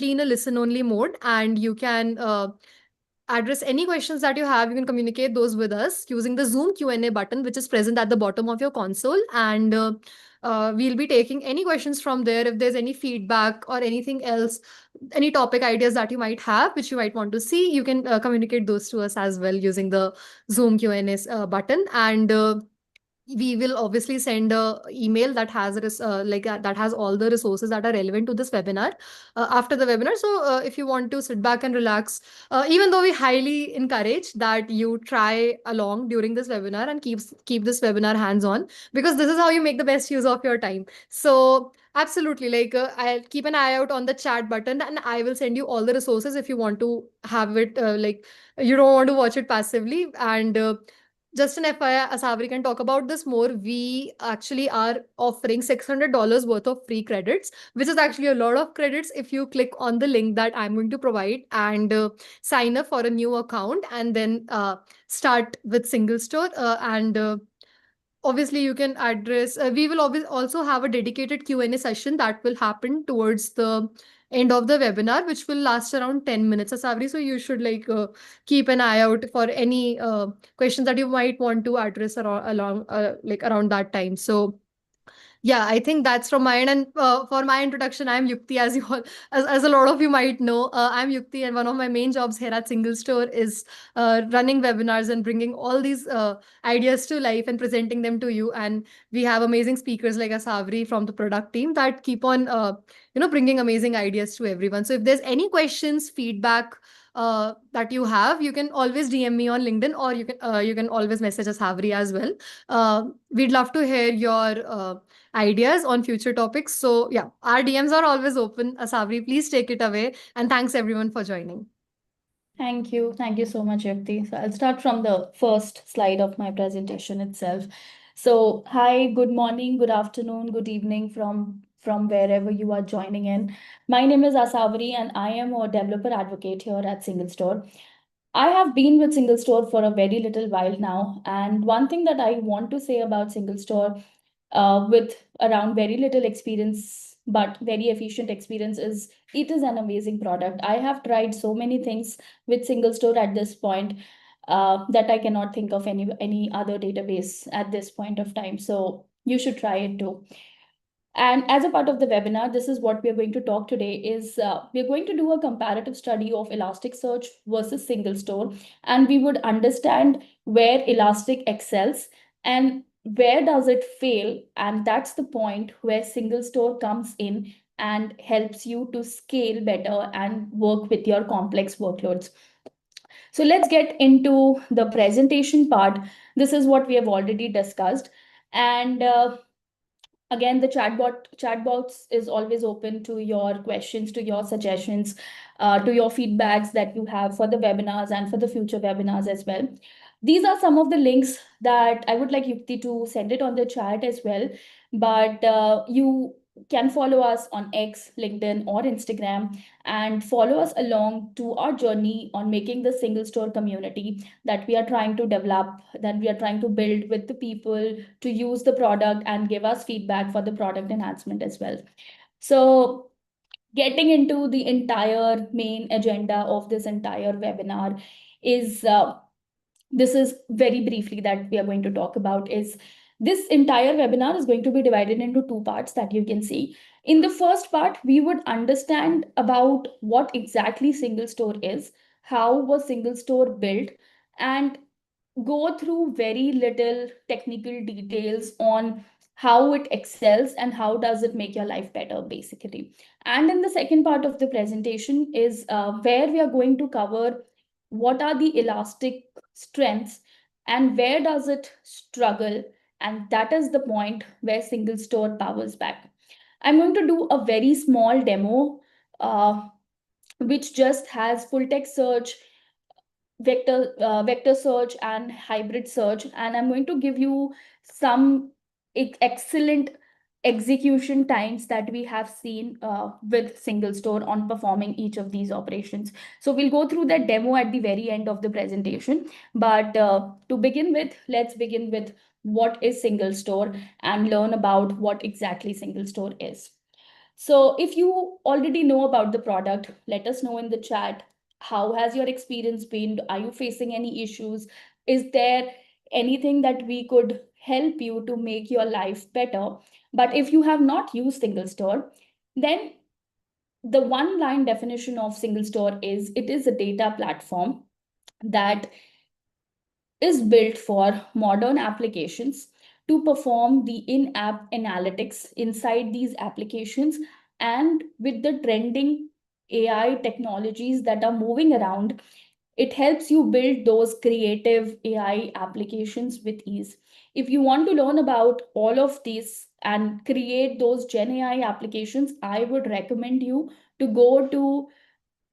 in a listen only mode, and you can address any questions that you have. You can communicate those with us using the Zoom Q&A button, which is present at the bottom of your console. And we'll be taking any questions from there. If there's any feedback or anything else, any topic ideas that you might have, which you might want to see, you can communicate those to us as well using the Zoom Q&A button. And we will obviously send a email that has that has all the resources that are relevant to this webinar after the webinar. So if you want to sit back and relax, even though we highly encourage that you try along during this webinar and keep this webinar hands on, because this is how you make the best use of your time. So absolutely, I'll keep an eye out on the chat button, and I will send you all the resources if you want to have it, you don't want to watch it passively. And just an FYI, Asawari can talk about this more. We actually are offering $600 worth of free credits, which is actually a lot of credits if you click on the link that I'm going to provide and sign up for a new account, and then start with SingleStore. And obviously you can address, we will also have a dedicated Q&A session that will happen towards the end of the webinar, which will last around 10 minutes, Asawari. So you should keep an eye out for any questions that you might want to address around that time. So yeah, I think that's from my end. And for my introduction, I'm Yukti, as as a lot of you might know. I'm Yukti, and one of my main jobs here at SingleStore is running webinars and bringing all these ideas to life and presenting them to you. And we have amazing speakers like Asawari from the product team that keep on, bringing amazing ideas to everyone. So if there's any questions, feedback that you have, you can always DM me on LinkedIn, or you can always message Asawari as well. We'd love to hear your ideas on future topics. So yeah, our DMs are always open. Asawari, please take it away. And thanks everyone for joining. Thank you. Thank you so much, Yukti. So I'll start from the first slide of my presentation itself. So hi, good morning, good afternoon, good evening from wherever you are joining in. My name is Aasawari and I am a developer advocate here at SingleStore. I have been with SingleStore for a very little while now. And one thing that I want to say about SingleStore with around very little experience but very efficient experience is it is an amazing product. I have tried so many things with SingleStore at this point that I cannot think of any other database at this point of time. So you should try it too. And as a part of the webinar, this is what we're going to talk today is we're going to do a comparative study of Elasticsearch versus SingleStore, and we would understand where Elastic excels and where does it fail. And that's the point where SingleStore comes in and helps you to scale better and work with your complex workloads. So let's get into the presentation part. This is what we have already discussed. And again, the chatbox is always open to your questions, to your suggestions, to your feedbacks that you have for the webinars and for the future webinars as well. These are some of the links that I would like Yukti to send it on the chat as well. But you can follow us on X, LinkedIn, or Instagram, and follow us along to our journey on making the SingleStore community that we are trying to develop, that we are trying to build with the people to use the product and give us feedback for the product enhancement as well. So getting into the entire main agenda of this entire webinar is this is very briefly that we are going to talk about is this entire webinar is going to be divided into two parts that you can see. In the first part, we would understand about what exactly SingleStore is, how was SingleStore built, and go through very little technical details on how it excels and how does it make your life better, basically. And in the second part of the presentation is where we are going to cover what are the elastic strengths and where does it struggle, and that is the point where SingleStore powers back. I'm going to do a very small demo which just has full text search, vector search, and hybrid search, and I'm going to give you some excellent execution times that we have seen with SingleStore on performing each of these operations. So we'll go through that demo at the very end of the presentation. But to begin with, let's begin with what is SingleStore and learn about what exactly SingleStore is. So if you already know about the product, let us know in the chat. How has your experience been? Are you facing any issues? Is there anything that we could help you to make your life better? But if you have not used SingleStore, then the one line definition of SingleStore is it is a data platform that is built for modern applications to perform the in-app analytics inside these applications. And with the trending AI technologies that are moving around, it helps you build those creative AI applications with ease. If you want to learn about all of these and create those Gen AI applications, I would recommend you to go to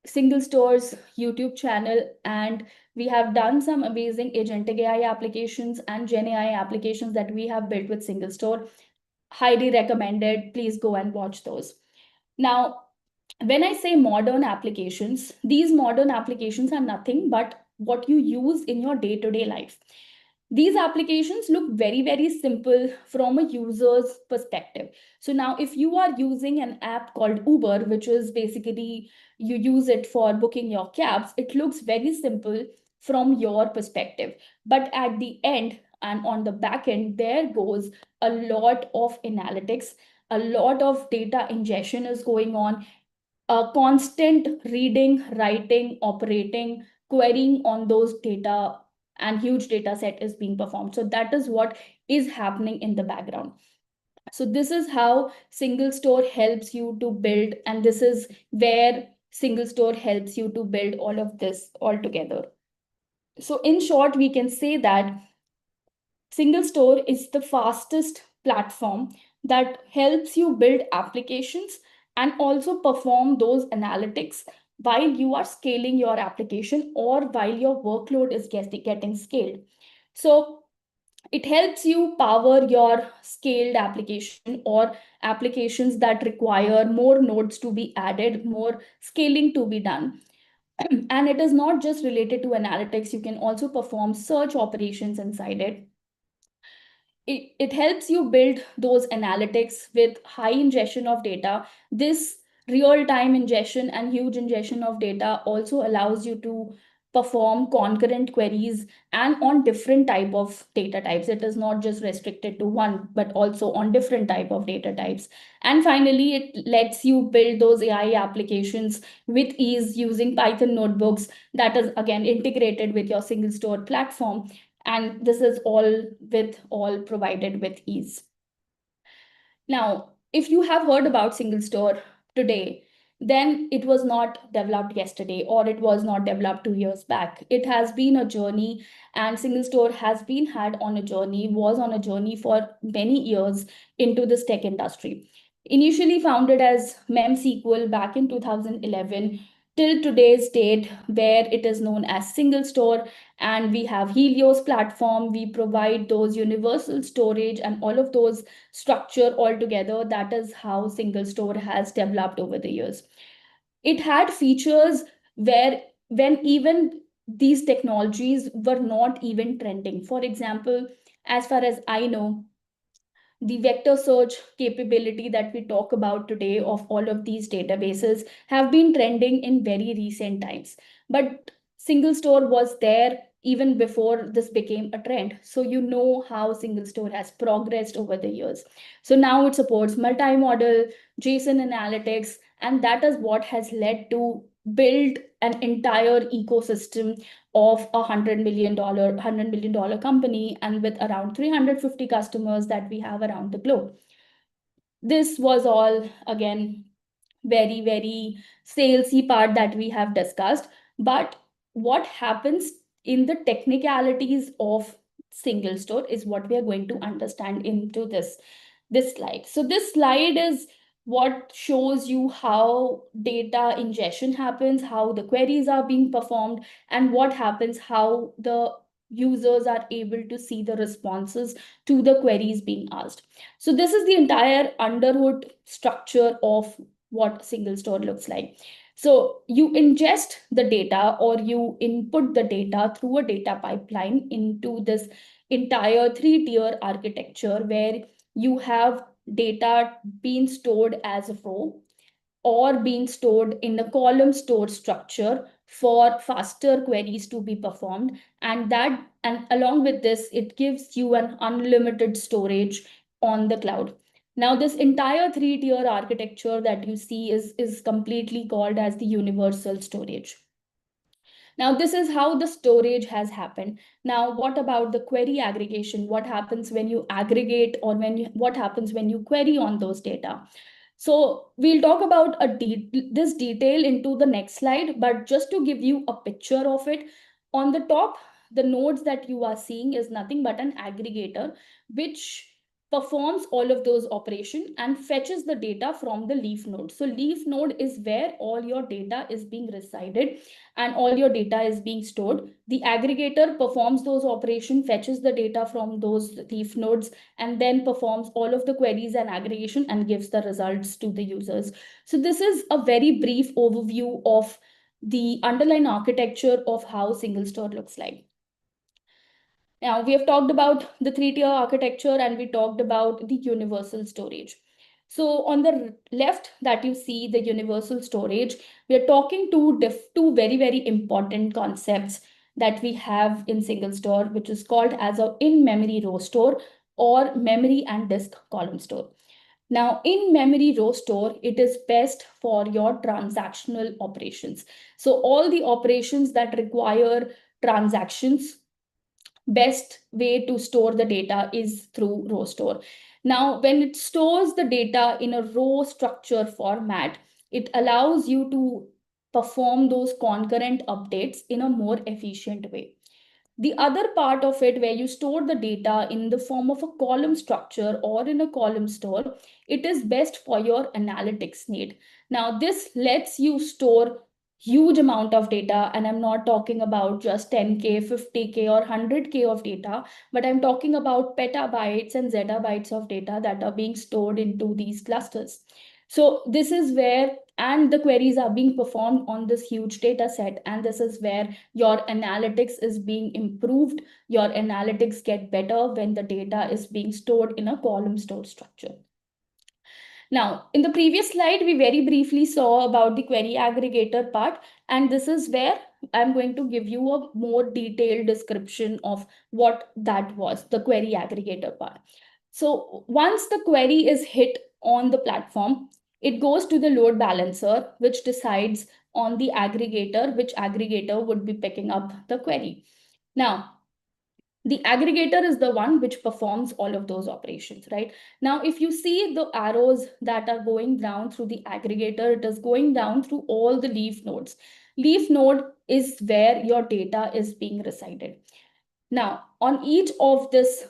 SingleStore's YouTube channel, and we have done some amazing agentic AI applications and Gen AI applications that we have built with SingleStore. Highly recommended. Please go and watch those. Now, when I say modern applications, these modern applications are nothing but what you use in your day-to-day life. These applications look very, very simple from a user's perspective. So now if you are using an app called Uber, which is basically you use it for booking your cabs, it looks very simple from your perspective. But at the end and on the back end, there goes a lot of analytics, a lot of data ingestion is going on, a constant reading, writing, operating, querying on those data, and huge data set is being performed. So that is what is happening in the background. So this is how SingleStore helps you to build, and this is where SingleStore helps you to build all of this all together. So in short, we can say that SingleStore is the fastest platform that helps you build applications and also perform those analytics while you are scaling your application or while your workload is getting scaled. So it helps you power your scaled application or applications that require more nodes to be added, more scaling to be done. And it is not just related to analytics, you can also perform search operations inside it. It helps you build those analytics with high ingestion of data. This real-time ingestion and huge ingestion of data also allows you to perform concurrent queries and on different type of data types. It is not just restricted to one, but also on different type of data types. And finally, it lets you build those AI applications with ease using Python notebooks that is again integrated with your SingleStore platform, and this is all provided with ease. Now, if you have heard about SingleStore today, then it was not developed yesterday or it was not developed 2 years back. It has been a journey, and SingleStore has been had on a journey, was on a journey for many years into this tech industry. Initially founded as MemSQL back in 2011 till today's date, where it is known as SingleStore, and we have Helios platform. We provide those universal storage and all of those structure altogether. That is how SingleStore has developed over the years. It had features where when even these technologies were not even trending. For example, as far as I know, the vector search capability that we talk about today of all of these databases have been trending in very recent times. But SingleStore was there even before this became a trend. So you know how SingleStore has progressed over the years. So now it supports multimodal, JSON analytics, and that is what has led to build an entire ecosystem of $100 million company, and with around 350 customers that we have around the globe. This was all again very, very salesy part that we have discussed. But what happens in the technicalities of SingleStore is what we are going to understand into this slide. So this slide is what shows you how data ingestion happens, how the queries are being performed, and what happens, how the users are able to see the responses to the queries being asked. So this is the entire underhood structure of what SingleStore looks like. So you ingest the data or you input the data through a data pipeline into this entire three-tier architecture, where you have data being stored as a row or being stored in the column store structure for faster queries to be performed. And along with this, it gives you an unlimited storage on the cloud. Now this entire three-tier architecture that you see is completely called as the universal storage. Now, this is how the storage has happened. Now, what about the query aggregation? What happens when you aggregate, or what happens when you query on those data? So we'll talk about this detail into the next slide, but just to give you a picture of it, on the top, the nodes that you are seeing is nothing but an aggregator, which performs all of those operations and fetches the data from the leaf node. So leaf node is where all your data is being resided and all your data is being stored. The aggregator performs those operations, fetches the data from those leaf nodes, and then performs all of the queries and aggregation and gives the results to the users. So this is a very brief overview of the underlying architecture of how SingleStore looks like. Now, we have talked about the three-tier architecture and we talked about the universal storage. So on the left that you see the universal storage, we are talking two very, very important concepts that we have in SingleStore, which is called as a in-memory row store or memory and disk column store. Now, in-memory row store, it is best for your transactional operations. So all the operations that require transactions, best way to store the data is through row store. Now, when it stores the data in a row structure format, it allows you to perform those concurrent updates in a more efficient way. The other part of it, where you store the data in the form of a column structure or in a column store, it is best for your analytics need. Now, this lets you store huge amount of data, and I'm not talking about just 10K, 50K, or 100K of data, but I'm talking about petabytes and zettabytes of data that are being stored into these clusters. So this is where, and the queries are being performed on this huge data set, and this is where your analytics is being improved. Your analytics get better when the data is being stored in a column store structure. Now, in the previous slide, we very briefly saw about the query aggregator part, and this is where I'm going to give you a more detailed description of what that was, the query aggregator part. So once the query is hit on the platform, it goes to the load balancer, which decides on the aggregator, which aggregator would be picking up the query. Now, the aggregator is the one which performs all of those operations, right? Now, if you see the arrows that are going down through the aggregator, it is going down through all the leaf nodes. Leaf node is where your data is being resided. Now, on each of this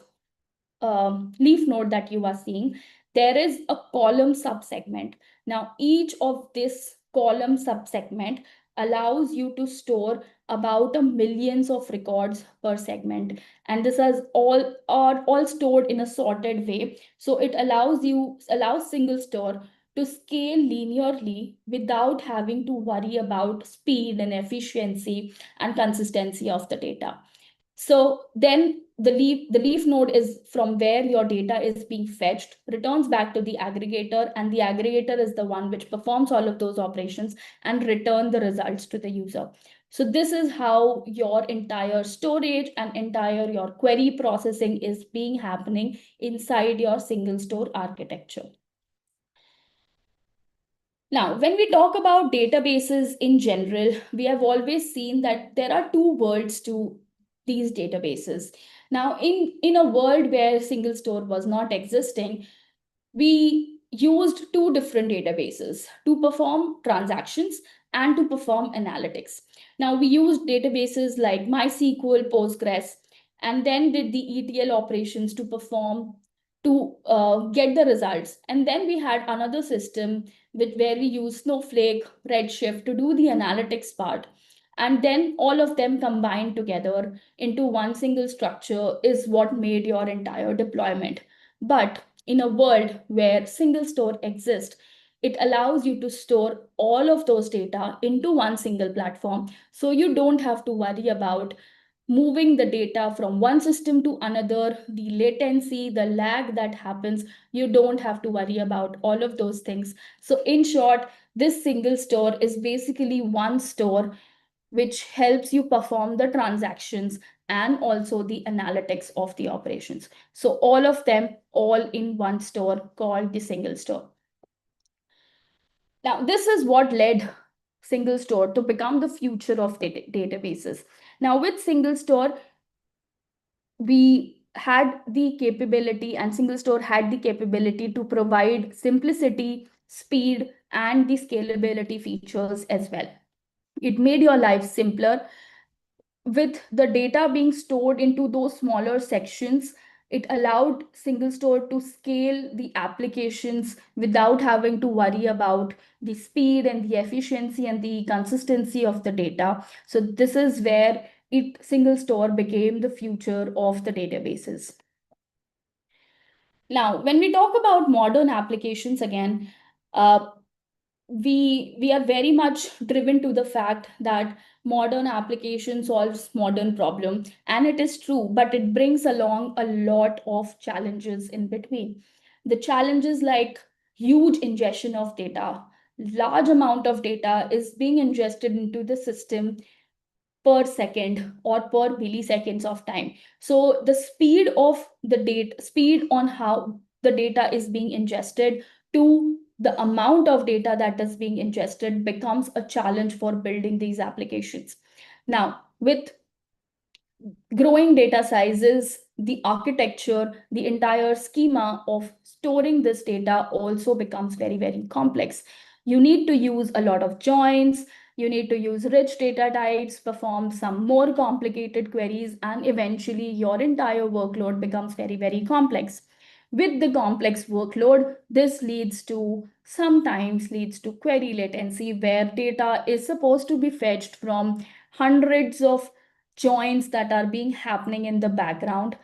leaf node that you are seeing, there is a column subsegment. Now, each of this column subsegment allows you to store about a millions of records per segment, and this is all stored in a sorted way. So it allows SingleStore to scale linearly without having to worry about speed and efficiency and consistency of the data. So then the leaf node is from where your data is being fetched, returns back to the aggregator, and the aggregator is the one which performs all of those operations and return the results to the user. So this is how your entire storage and entire your query processing is being happening inside your SingleStore architecture. Now, when we talk about databases in general, we have always seen that there are two worlds to these databases. Now, in a world where SingleStore was not existing, we used two different databases to perform transactions and to perform analytics. Now, we used databases like MySQL, Postgres, and then did the ETL operations to perform to get the results. And then we had another system where we use Snowflake, Redshift to do the analytics part. And then all of them combined together into one single structure is what made your entire deployment. But in a world where SingleStore exists, it allows you to store all of those data into one single platform. So you don't have to worry about moving the data from one system to another, the latency, the lag that happens, you don't have to worry about all of those things. So in short, this single store is basically one store which helps you perform the transactions and also the analytics of the operations. So all of them all in one store called the single store. Now, this is what led single store to become the future of databases. Now, with single store, we had the capability, and single store had the capability to provide simplicity, speed, and the scalability features as well. It made your life simpler. With the data being stored into those smaller sections, it allowed single store to scale the applications without having to worry about the speed and the efficiency and the consistency of the data. So this is where single store became the future of the databases. Now, when we talk about modern applications again, uh, we are very much driven to the fact that modern application solves modern problem, and it is true, but it brings along a lot of challenges in between. The challenges like huge ingestion of data, large amount of data is being ingested into the system per second or per milliseconds of time. So the speed of the data, speed on how the data is being ingested to the amount of data that is being ingested becomes a challenge for building these applications. Now, with growing data sizes, the architecture, the entire schema of storing this data also becomes very, very complex. You need to use a lot of joins, you need to use rich data types, perform some more complicated queries, and eventually your entire workload becomes very, very complex. With the complex workload, this sometimes leads to query latency, where data is supposed to be fetched from hundreds of joins that are being happening in the background,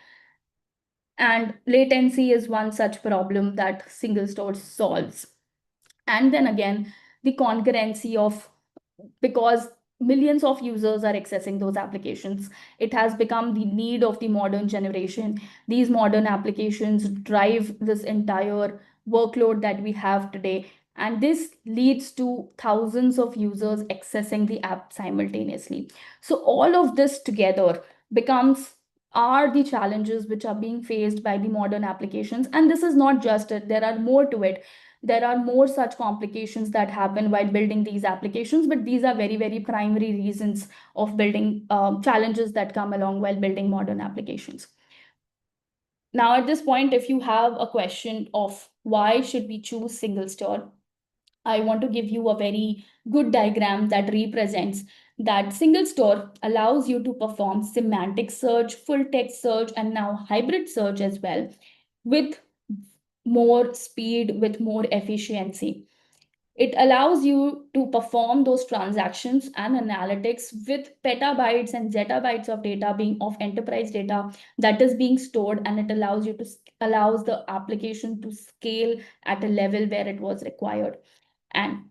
and latency is one such problem that single source solves. And then again, the concurrency of, because millions of users are accessing those applications, it has become the need of the modern generation. These modern applications drive this entire workload that we have today, and this leads to thousands of users accessing the app simultaneously. So all of this together becomes are the challenges which are being faced by the modern applications. And this is not just it, there are more to it. There are more such complications that happen while building these applications, but these are very, very primary reasons of building challenges that come along while building modern applications. Now, at this point, if you have a question of why should we choose single store, I want to give you a very good diagram that represents that single store allows you to perform semantic search, full text search, and now hybrid search as well, with more speed, with more efficiency. It allows you to perform those transactions and analytics with petabytes and zettabytes of data being of enterprise data that is being stored, and it allows the application to scale at a level where it was required. And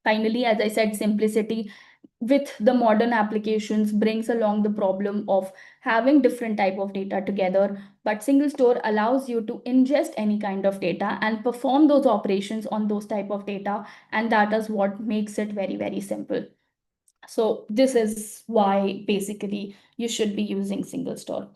finally, as I said, simplicity with the modern applications brings along the problem of having different type of data together, but single store allows you to ingest any kind of data and perform those operations on those type of data, and that is what makes it very, very simple. So this is why basically you should be using single store.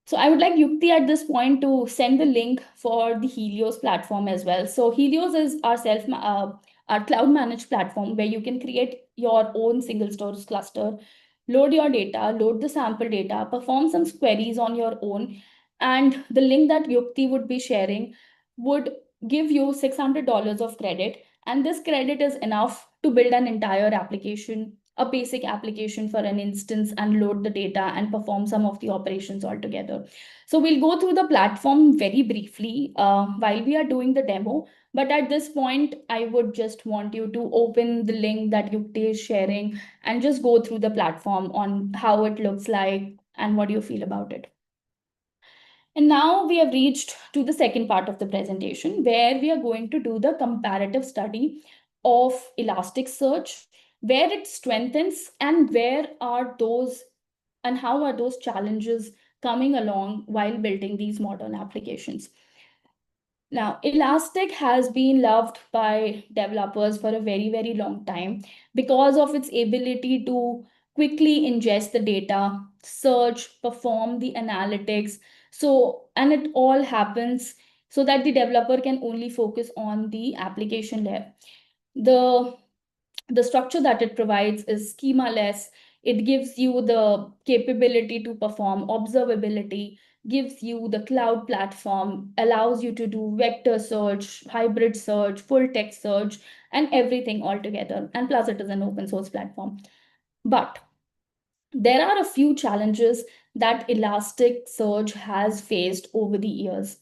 So I would like Yukti at this point to send the link for the Helios platform as well. So Helios is our cloud managed platform where you can create your own single source cluster, load your data, load the sample data, perform some queries on your own, and the link that Yukti would be sharing would give you $600 of credit, and this credit is enough to build an entire application, a basic application for an instance, and load the data and perform some of the operations altogether. So we'll go through the platform very briefly while we are doing the demo. But at this point, I would just want you to open the link that Yukti is sharing and just go through the platform on how it looks like and what do you feel about it. And now we have reached to the second part of the presentation, where we are going to do the comparative study of Elasticsearch, where it strengthens and where are those and how are those challenges coming along while building these modern applications. Now, Elastic has been loved by developers for a very, very long time because of its ability to quickly ingest the data, search, perform the analytics. So, and it all happens so that the developer can only focus on the application layer. The the structure that it provides is schema-less. It gives you the capability to perform observability, gives you the cloud platform, allows you to do vector search, hybrid search, full text search, and everything all together. And plus, it is an open source platform. But there are a few challenges that Elasticsearch has faced over the years.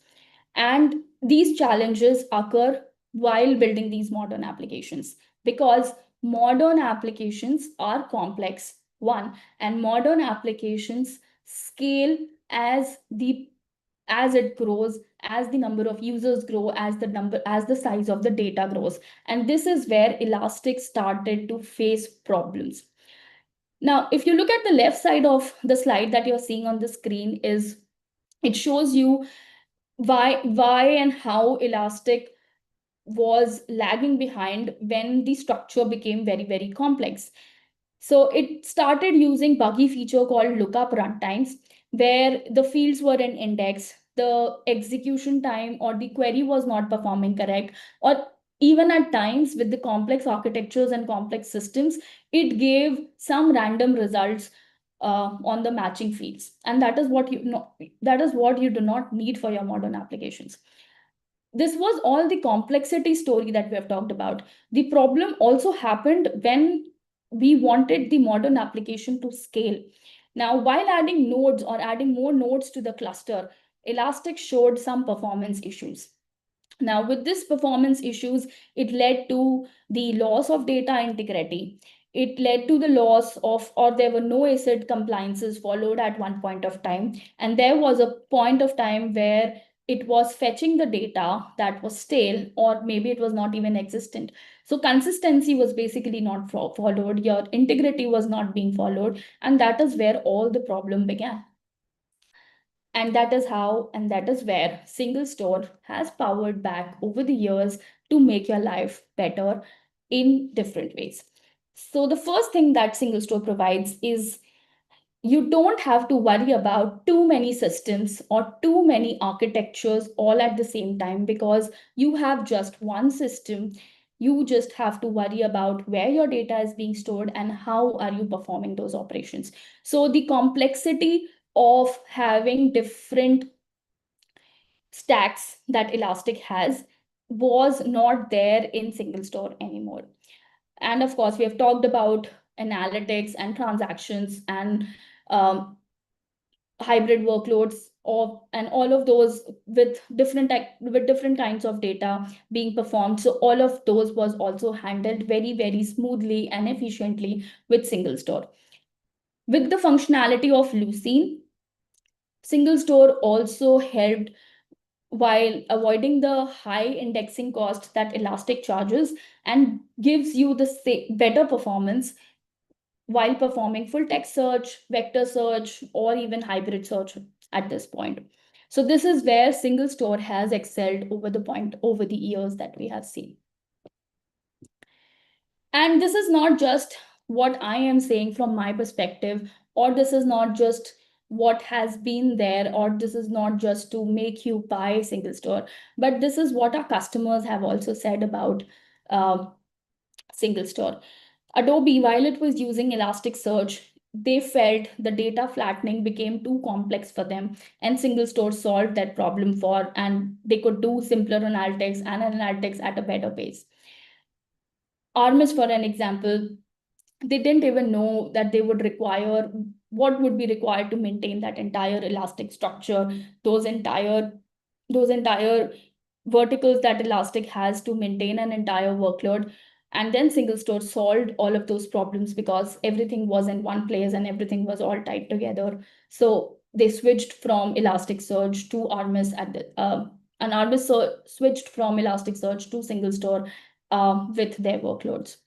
And these challenges occur while building these modern applications because modern applications are complex, one, and modern applications scale as it grows, as the number of users grow, as the size of the data grows. And this is where Elastic started to face problems. Now, if you look at the left side of the slide that you're seeing on the screen, is it shows you why and how Elastic was lagging behind when the structure became very, very complex. So it started using buggy feature called lookup runtimes, where the fields were in index, the execution time or the query was not performing correct, or even at times with the complex architectures and complex systems, it gave some random results on the matching fields, and that is what you know, that is what you do not need for your modern applications. This was all the complexity story that we have talked about. The problem also happened when we wanted the modern application to scale. Now, while adding nodes or adding more nodes to the cluster, Elastic showed some performance issues. Now, with this performance issues, it led to the loss of data integrity. It led to the loss of, or there were no ACID compliances followed at one point of time. And there was a point of time where it was fetching the data that was stale, or maybe it was not even existent. So consistency was basically not followed. Your integrity was not being followed. And that is where all the problem began. And that is how, and that is where SingleStore has powered back over the years to make your life better in different ways. So, the first thing that SingleStore provides is you don't have to worry about too many systems or too many architectures all at the same time because you have just one system. You just have to worry about where your data is being stored and how are you performing those operations. So the complexity of having different stacks that Elastic has was not there in SingleStore anymore. And of course, we have talked about analytics and transactions and um, hybrid workloads of and all of those with different kinds of data being performed. So all of those was also handled very, very smoothly and efficiently with SingleStore. With the functionality of Lucene, SingleStore also helped while avoiding the high indexing cost that Elastic charges and gives you the better performance while performing full text search, vector search, or even hybrid search at this point. So this is where SingleStore has excelled over the years that we have seen. And this is not just what I am saying from my perspective, or this is not just what has been there, or this is not just to make you buy SingleStore, but this is what our customers have also said about uh, SingleStore. Adobe, while it was using Elasticsearch, they felt the data flattening became too complex for them, and SingleStore solved that problem for, and they could do simpler analytics and analytics at a better pace. Armis, for an example, they didn't even know that they would require what would be required to maintain that entire elastic structure, those entire verticals that Elastic has to maintain an entire workload. And then SingleStore solved all of those problems because everything was in one place and everything was all tied together. So they switched from Elasticsearch to Armis and Armis switched from Elasticsearch to SingleStore with their workloads.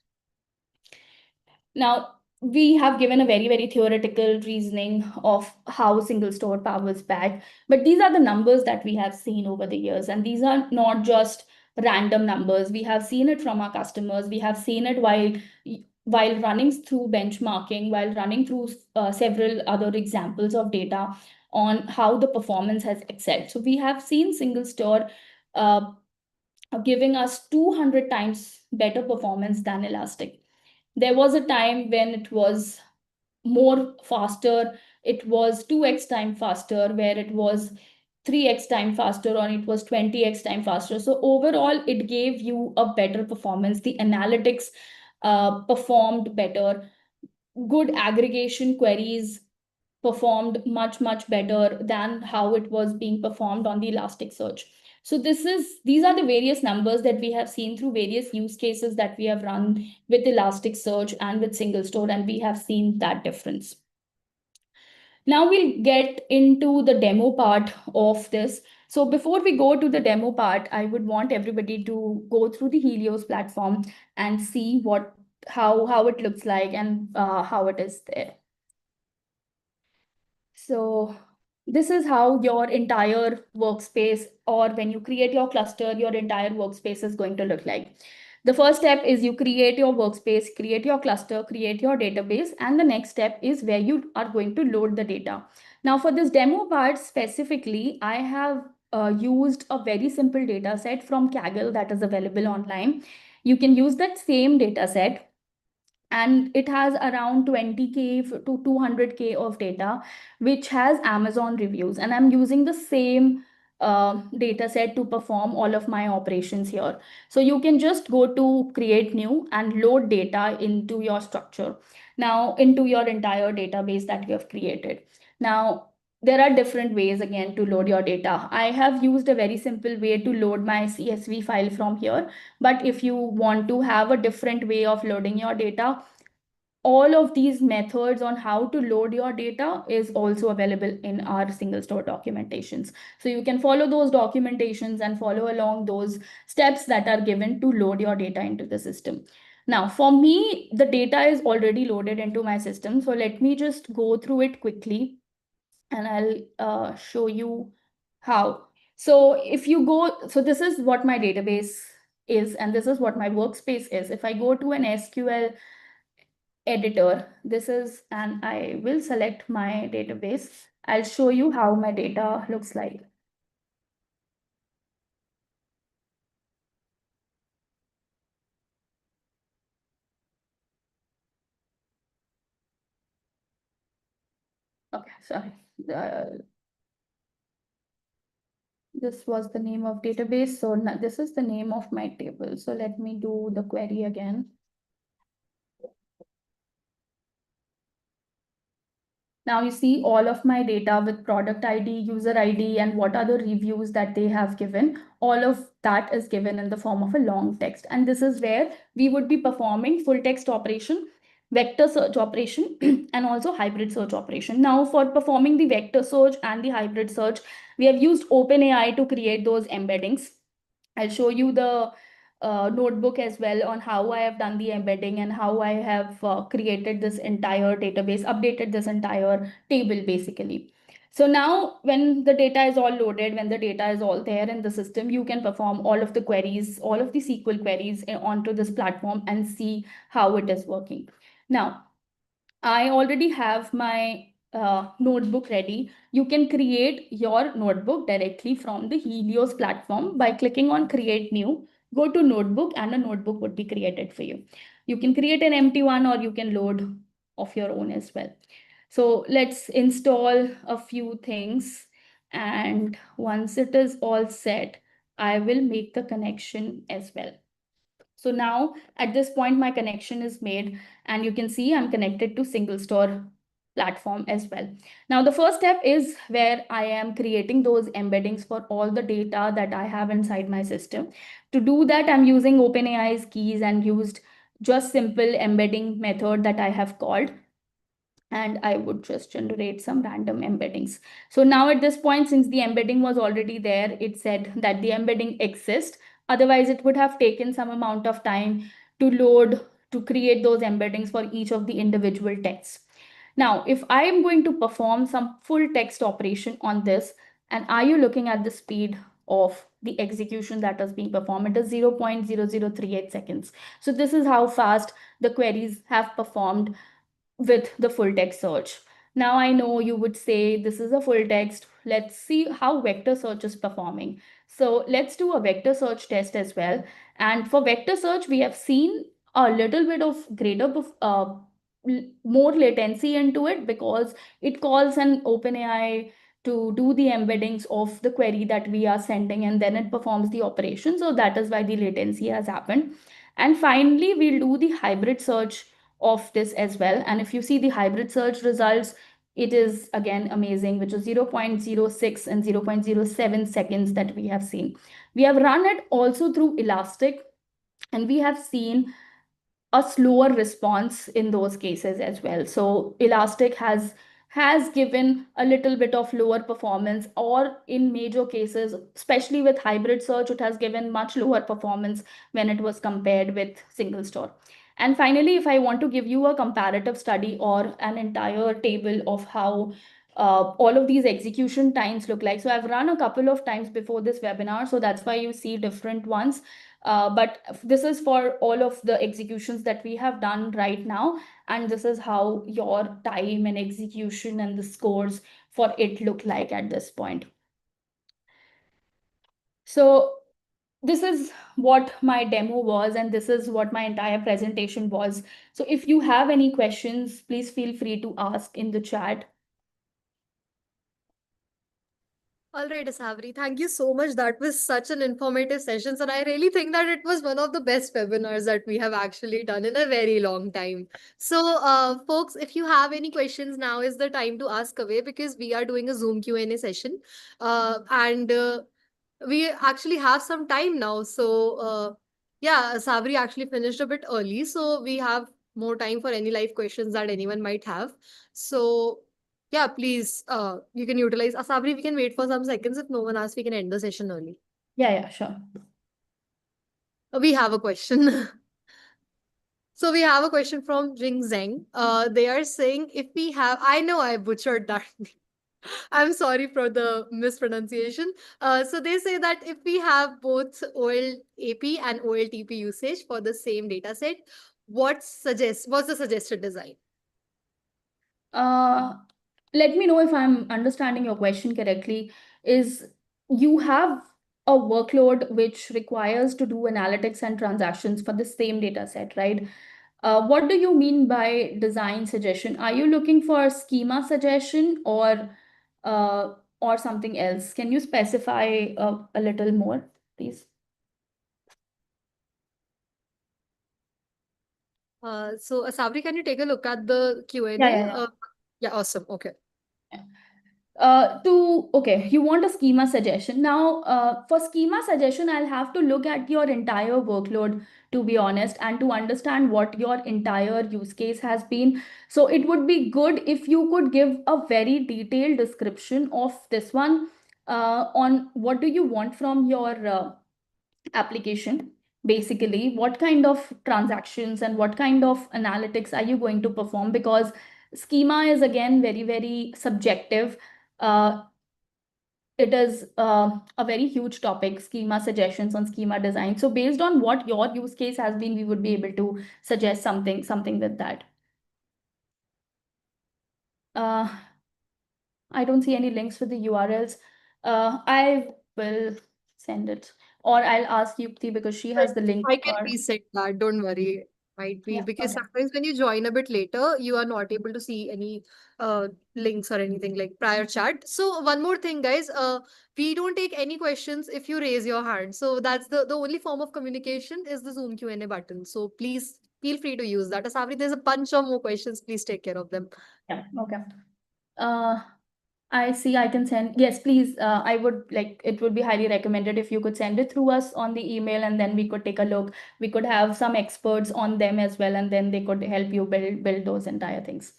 Now, we have given a very, very theoretical reasoning of how single store powers back. But these are the numbers that we have seen over the years. And these are not just random numbers. We have seen it from our customers. We have seen it while running through benchmarking, while running through several other examples of data on how the performance has excelled. So we have seen single store uh, giving us 200 times better performance than Elastic. There was a time when it was more faster, it was 2x time faster, where it was 3x time faster, or it was 20x time faster. So overall it gave you a better performance. The analytics performed better. Good aggregation queries performed much, much better than how it was being performed on the Elasticsearch. So these are the various numbers that we have seen through various use cases that we have run with Elasticsearch and with SingleStore, and we have seen that difference. Now we'll get into the demo part of this. So before we go to the demo part, I would want everybody to go through the Helios platform and see how it looks like and how it is there. So this is how your entire workspace, or when you create your cluster, your entire workspace is going to look like. The first step is you create your workspace, create your cluster, create your database, and the next step is where you are going to load the data. Now for this demo part specifically, I have used a very simple data set from Kaggle that is available online. You can use that same data set, and it has around 20K to 200K of data, which has Amazon reviews. And I'm using the same data set to perform all of my operations here. So you can just go to create new and load data into your structure, now into your entire database that you have created. Now, there are different ways again to load your data. I have used a very simple way to load my CSV file from here. But if you want to have a different way of loading your data, all of these methods on how to load your data is also available in our single store documentations. So you can follow those documentations and follow along those steps that are given to load your data into the system. Now, for me, the data is already loaded into my system. So let me just go through it quickly and I'll show you how. So if you go, so this is what my database is, and this is what my workspace is. If I go to an SQL editor, this is, and I will select my database. I'll show you how my data looks like. Okay, sorry. This was the name of database. So this is the name of my table. So let me do the query again. Now you see all of my data with product ID, user ID, and what are the reviews that they have given. All of that is given in the form of a long text. And this is where we would be performing full text operation, vector search operation, and also hybrid search operation. Now for performing the vector search and the hybrid search, we have used OpenAI to create those embeddings. I'll show you the notebook as well on how I have done the embedding and how I have created this entire database, updated this entire table basically. So now when the data is all loaded, when the data is all there in the system, you can perform all of the queries, all of the SQL queries onto this platform and see how it is working. Now, I already have my notebook ready. You can create your notebook directly from the Helios platform by clicking on create new, go to notebook, and a notebook would be created for you. You can create an empty one or you can load of your own as well. So let's install a few things. And once it is all set, I will make the connection as well. So now at this point, my connection is made and you can see I'm connected to single store platform as well. Now, the first step is where I am creating those embeddings for all the data that I have inside my system. To do that, I'm using OpenAI's keys and used just simple embedding method that I have called, and I would just generate some random embeddings. So now at this point, since the embedding was already there, it said that the embedding exists. Otherwise, it would have taken some amount of time to load to create those embeddings for each of the individual texts. Now, if I am going to perform some full text operation on this, and are you looking at the speed of the execution that is being performed? It is 0.0038 seconds. So this is how fast the queries have performed with the full text search. Now I know you would say this is a full text. Let's see how vector search is performing. So let's do a vector search test as well. And for vector search, we have seen a little bit of more latency into it because it calls an OpenAI to do the embeddings of the query that we are sending and then it performs the operation. So that is why the latency has happened. And finally, we'll do the hybrid search of this as well. And if you see the hybrid search results, it is again amazing, which is 0.06 and 0.07 seconds that we have seen. We have run it also through Elastic, and we have seen a slower response in those cases as well. So Elastic has given a little bit of lower performance, or in major cases, especially with hybrid search, it has given much lower performance when it was compared with SingleStore. And finally, if I want to give you a comparative study or an entire table of how all of these execution times look like. So I've run a couple of times before this webinar, so that's why you see different ones. But this is for all of the executions that we have done right now. And this is how your time and execution and the scores for it look like at this point. So this is what my demo was, and this is what my entire presentation was. So if you have any questions, please feel free to ask in the chat. All right, Aasawari, thank you so much. That was such an informative session. And I really think that it was one of the best webinars that we have actually done in a very long time. So, folks, if you have any questions, now is the time to ask away because we are doing a Zoom Q&A session. And we actually have some time now. So, yeah, Sabri actually finished a bit early. So, we have more time for any live questions that anyone might have. So, yeah, please, you can utilize. Sabri, we can wait for some seconds. If no one asks, we can end the session early. Yeah, sure. We have a question. So we have a question from Jing Zheng. They are saying if we have, I know I butchered that. I'm sorry for the mispronunciation. So they say that if we have both OLAP and OLTP usage for the same data set, what's the suggested design? Uh, Let me know if I'm understanding your question correctly. Is you have a workload which requires to do analytics and transactions for the same data set, right? What do you mean by design suggestion? Are you looking for schema suggestion or something else? Can you specify a little more, please? So Sabri, can you take a look at the Yeah, Q&A? yeah, yeah. Yeah, awesome. Okay. Okay, you want a schema suggestion. Now, for schema suggestion, I'll have to look at your entire workload, to be honest, and to understand what your entire use case has been. So it would be good if you could give a very detailed description of this one, on what do you want from your application. Basically, what kind of transactions and what kind of analytics are you going to perform? Because schema is again very, very subjective. uh, it is a very huge topic, schema suggestions on schema design. So based on what your use case has been, we would be able to suggest something with that. uh, I don't see any links for the URLs. I will send it, or I'll ask Yukti because she But has the link I can for. reset that. Don't worry. Might be Yeah, because okay. sometimes when you join a bit later, you are not able to see any links or anything like prior chat. So one more thing, guys. We don't take any questions if you raise your hand. So that's the only form of communication is the Zoom Q&A button. So please feel free to use that. Asavri, there's a bunch of more questions. Please take care of them. Yeah, okay. Uh, I see I can send. Yes, please. I would like, it would be highly recommended if you could send it through us on the email and then we could take a look. We could have some experts on them as well, and then they could help you build those entire things.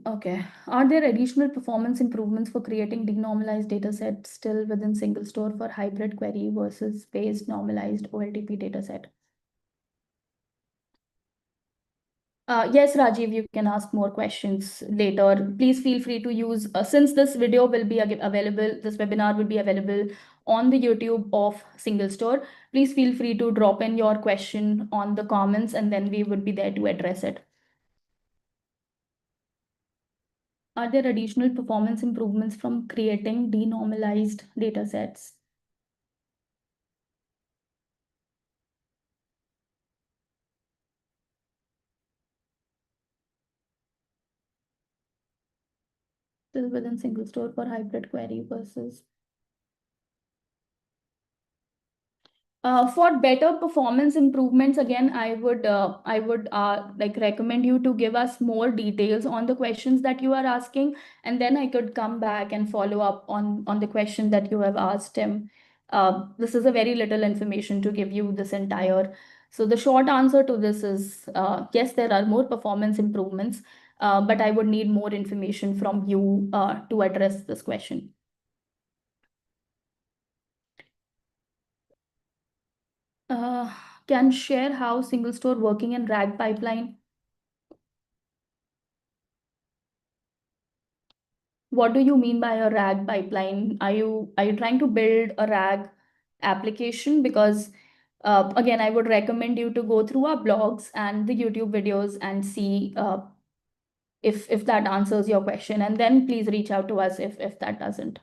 Okay. Are there additional performance improvements for creating denormalized data sets still within SingleStore for hybrid query versus based normalized OLTP data set? Yes, Rajiv, you can ask more questions later. Please feel free to use, since this video will be available, this webinar will be available on the YouTube of SingleStore. Please feel free to drop in your question on the comments, and then we would be there to address it. Are there additional performance improvements from creating denormalized data sets? Still within SingleStore for hybrid query versus for better performance improvements, again, I would like recommend you to give us more details on the questions that you are asking, and then I could come back and follow up on the question that you have asked him. This is a very little information to give you this entire. So the short answer to this is yes, there are more performance improvements, but I would need more information from you to address this question. Uh, can share how single store working in RAG pipeline. What do you mean by a RAG pipeline? Are you trying to build a RAG application? Because again, I would recommend you to go through our blogs and the YouTube videos and see if that answers your question, and then please reach out to us if that doesn't.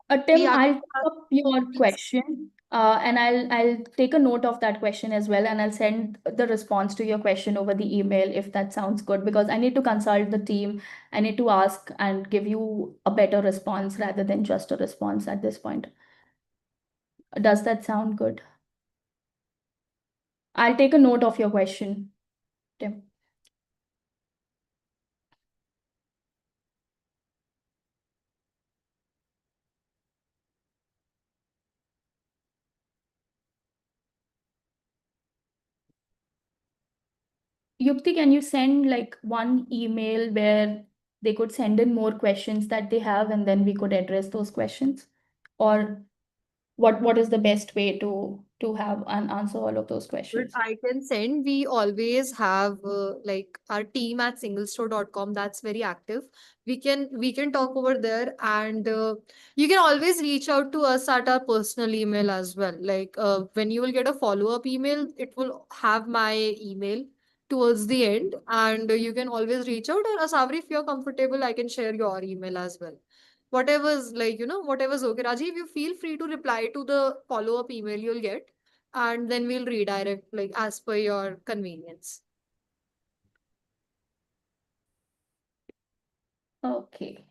We Tim, I'll actually take have, up your please. question, and I'll take a note of that question as well, and I'll send the response to your question over the email if that sounds good. Because I need to consult the team, I need to ask and give you a better response rather than just a response at this point. Does that sound good? I'll take a note of your question, Tim. Yukti, can you send like one email where they could send in more questions that they have, and then we could address those questions? Or what is the best way to have and answer all of those But questions? I can send. We always have like our team at singlestore.com that's very active. We can talk over there, and you can always reach out to us at our personal email as well. Like when you will get a follow-up email, it will have my email towards the end, and you can always reach out. And Asawari, if you're comfortable, I can share your email as well. Whatever's like, whatever's okay. Rajiv, you feel free to reply to the follow-up email you'll get, and then we'll redirect like as per your convenience. Okay.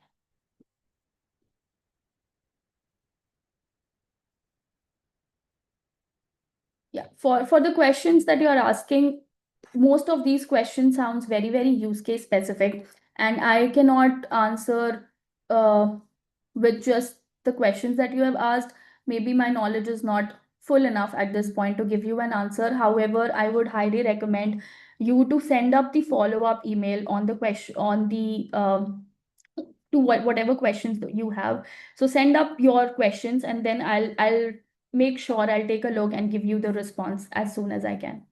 Yeah. For the questions that you are asking, most of these questions sounds very use case specific, and I cannot answer uh, with just the questions that you have asked. Maybe my knowledge is not full enough at this point to give you an answer. However, I would highly recommend you to send up the follow-up email on the question on the to whatever questions that you have. So send up your questions, and then I'll make sure I'll take a look and give you the response as soon as I can.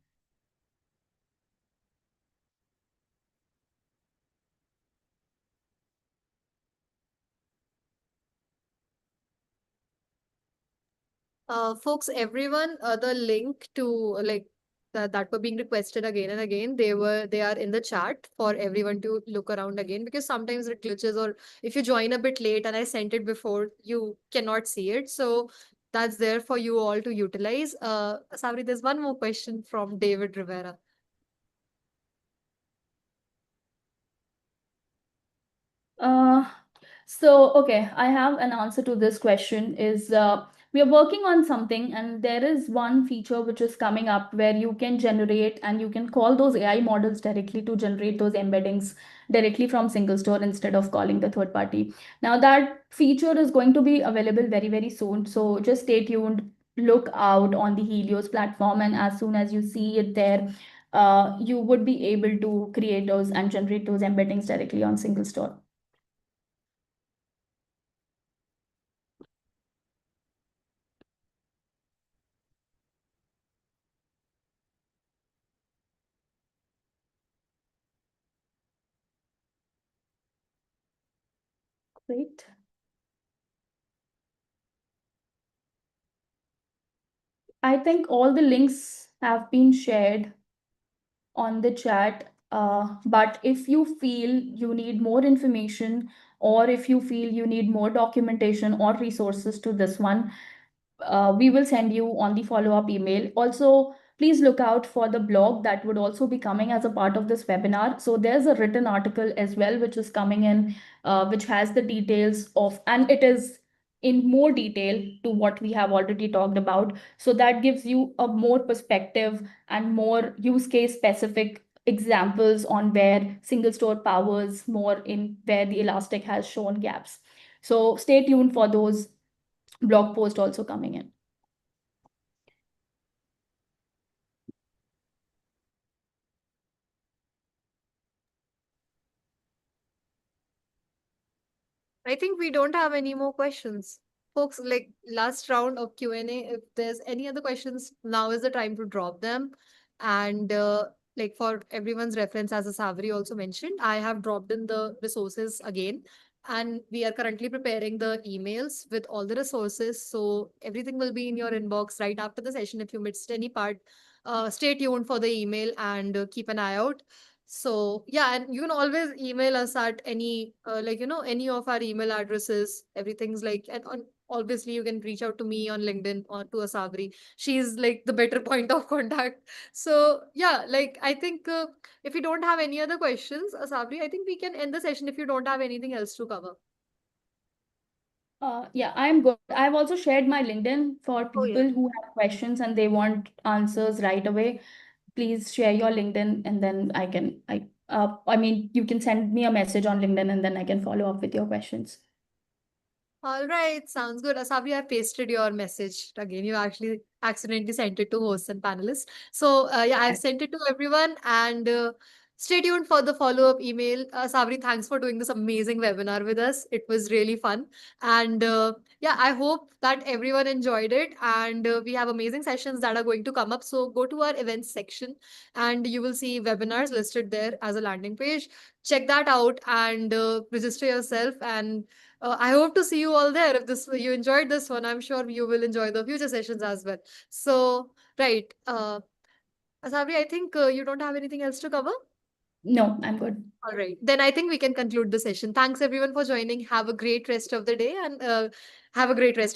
Folks, everyone, the link to like that were being requested again and again, they are in the chat for everyone to look around again, because sometimes it glitches, or if you join a bit late and I sent it before, you cannot see it. So that's there for you all to utilize. Savri, there's one more question from David Rivera. Uh, okay, I have an answer to this question is we are working on something, and there is one feature which is coming up where you can generate and you can call those AI models directly to generate those embeddings directly from single store instead of calling the third party. Now that feature is going to be available very soon. So just stay tuned, look out on the Helios platform, and as soon as you see it there, you would be able to create those and generate those embeddings directly on single store. Great. I think all the links have been shared on the chat. But if you feel you need more information, or if you feel you need more documentation or resources to this one, we will send you on the follow-up email. Also, please look out for the blog that would also be coming as a part of this webinar. So there's a written article as well, which is coming in, which has the details of, and it is in more detail to what we have already talked about. So that gives you a more perspective and more use case specific examples on where single store powers more in where the Elastic has shown gaps. So stay tuned for those blog posts also coming in. I think we don't have any more questions. Folks, like last round of Q&A, if there's any other questions, now is the time to drop them. And like for everyone's reference, as Asawari also mentioned, I have dropped in the resources again. And we are currently preparing the emails with all the resources. So everything will be in your inbox right after the session. If you missed any part, stay tuned for the email and keep an eye out. So yeah, and you can always email us at any any of our email addresses. Everything's like, and obviously you can reach out to me on LinkedIn or to Asabri. She's like the better point of contact. So yeah, like I think if you don't have any other questions, Asabri, I think we can end the session if you don't have anything else to cover. Yeah, I'm good. I've also shared my LinkedIn for Oh yeah. people who have questions and they want answers right away. Please share your LinkedIn and then I mean, you can send me a message on LinkedIn and then I can follow up with your questions. All right, sounds good. Asabri, I pasted your message again. You actually accidentally sent it to hosts and panelists. So, yeah, I've sent it to everyone and stay tuned for the follow-up email. Sabri, thanks for doing this amazing webinar with us. It was really fun. And yeah, I hope that everyone enjoyed it. And we have amazing sessions that are going to come up. So, go to our events section and you will see webinars listed there as a landing page. Check that out and register yourself. And I hope to see you all there. If this you enjoyed this one, I'm sure you will enjoy the future sessions as well. So, right, Asabri, I think you don't have anything else to cover. No, I'm good. All right, then I think we can conclude the session. Thanks everyone for joining. Have a great rest of the day and have a great rest.